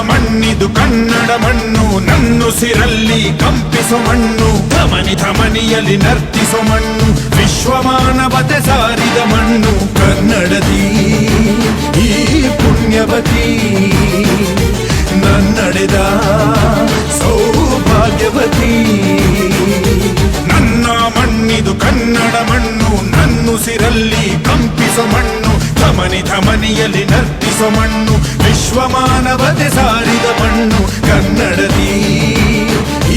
ಮಣ್ಣಿದು ಕನ್ನಡ ಮಣ್ಣು, ನನ್ನುಸಿರಲ್ಲಿ ಕಂಪಿಸೋ ಮಣ್ಣು, ಧಮನಿ ಧಮನಿಯಲ್ಲಿ ನರ್ತಿಸೋ ಮಣ್ಣು, ವಿಶ್ವಮಾನವತೆ ಸಾರಿದ ಮಣ್ಣು ಕನ್ನಡದಿ ಈ ಪುಣ್ಯವತಿ, ನನ್ನಡೆದ ಸೌಭಾಗ್ಯವತಿ. ನನ್ನ ಮಣ್ಣಿದು ಕನ್ನಡ ಮಣ್ಣು, ನನ್ನುಸಿರಲ್ಲಿ ಕಂಪಿಸೋ ಮಣ್ಣು, ಧಮನಿ ಧಮನಿಯಲ್ಲಿ ನರ್ತಿಸೋ ಮಣ್ಣು, ವಿಶ್ವಮಾನವತೆ ಸಾರಿದ ಮಣ್ಣು ಕನ್ನಡದಿ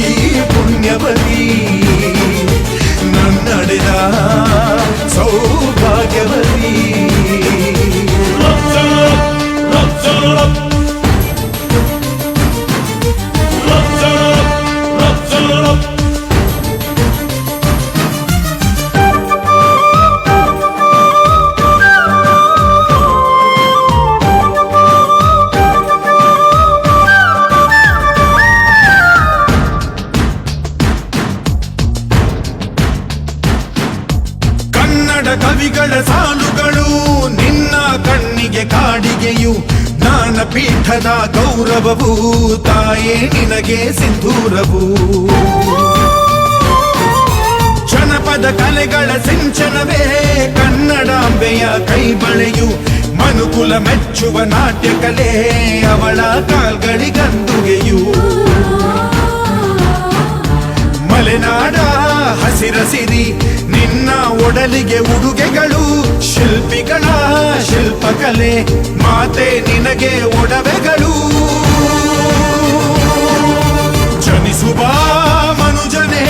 ಈ ಪುಣ್ಯವತಿ, ನನ್ನಡೆದ ಸೌಭಾಗ್ಯವತಿ. ಕವಿಗಳ ಸಾಲುಗಳು ನಿನ್ನ ಕಣ್ಣಿಗೆ ಕಾಡಿಗೆಯು, ಜ್ಞಾನಪೀಠದ ಗೌರವವು ತಾಯೇ ನಿನಗೆ ಸಿಂಧೂರವು. ಜನಪದ ಕಲೆಗಳ ಸಿಂಚನವೇ ಕನ್ನಡಾಂಬೆಯ ಕೈಬಳೆಯು, ಮನುಕುಲ ಮೆಚ್ಚುವ ನಾಟ್ಯ ಕಲೆ ಅವಳ ಕಾಲ್ಗಳಿಗಂದುಗೆಯು. ಮಲೆನಾಡ ಹಸಿರಸಿರಿ ನಿನ್ನ ಒಡಲಿಗೆ ಉಡುಗೆಗಳು, ಶಿಲ್ಪಿಗಳ ಶಿಲ್ಪಕಲೆ ಮಾತೆ ನಿನಗೆ ಒಡವೆಗಳು. ಜನಿಸುವ ಮನುಜನೇ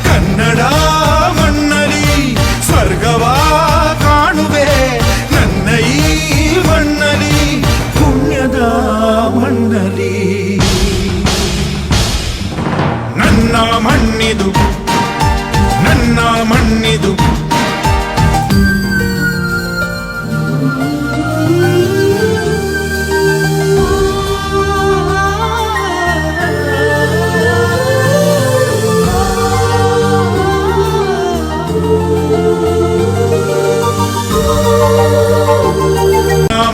ಕನ್ನಡ ಮಣ್ಣಲಿ, ಸ್ವರ್ಗವ ಕಾಣುವೆ ನನ್ನ ಈ ಮಣ್ಣಲಿ, ಪುಣ್ಯದ ಮಣ್ಣಲಿ. ನನ್ನ ಮಣ್ಣಿದು, ನನ್ನ ಮಣ್ಣಿದು